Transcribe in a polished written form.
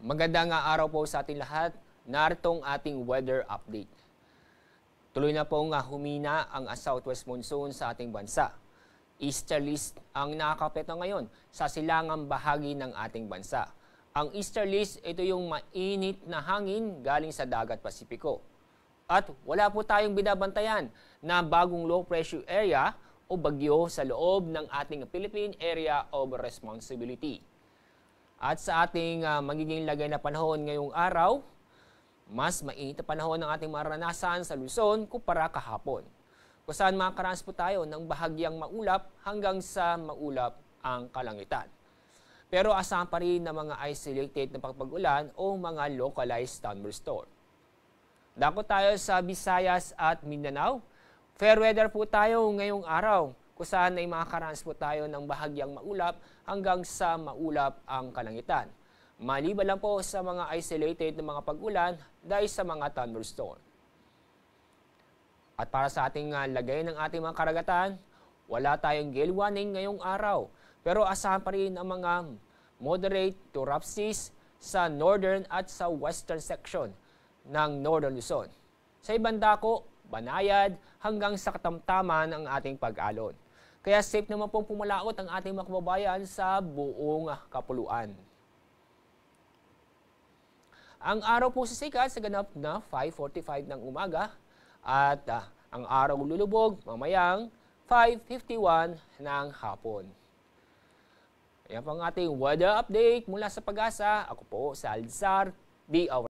Magandang araw po sa ating lahat. Naritong ating weather update. Tuloy na pong humina ang southwest monsoon sa ating bansa. Easterlies ang nakakapekto ngayon sa silangang bahagi ng ating bansa. Ang easterlies, ito yung mainit na hangin galing sa dagat Pasipiko. At wala po tayong binabantayan na bagong low pressure area o bagyo sa loob ng ating Philippine Area of Responsibility. At sa ating magiging lagay na panahon ngayong araw, mas mainit na panahon ang ating maranasan sa Luzon kumpara kahapon. Kung saan makakaranas po tayo ng bahagyang maulap hanggang sa maulap ang kalangitan. Pero asahan pa rin ng mga isolated na pagpag-ulan o mga localized thunderstorm. Dako tayo sa Visayas at Mindanao. Fair weather po tayo ngayong araw, kung saan ay makakaranas po tayo ng bahagyang maulap hanggang sa maulap ang kalangitan. Maliban lang po sa mga isolated na mga pag-ulan dahil sa mga thunderstorm. At para sa ating lagay ng ating mga karagatan, wala tayong gale warning ngayong araw. Pero asahan pa rin ang mga moderate to rough seas sa northern at sa western section ng Northern Luzon. Sa ibang dako, banayad hanggang sa katamtaman ang ating pag-alon. Kaya safe naman pong pumalaot ang ating mga kababayan sa buong kapuluan. Ang araw po sisikat sa ganap na 5:45 ng umaga at ang araw lulubog mamayang 5:51 ng hapon. Ayan po ang ating weather update mula sa Pag-asa. Ako po, Salazar, D.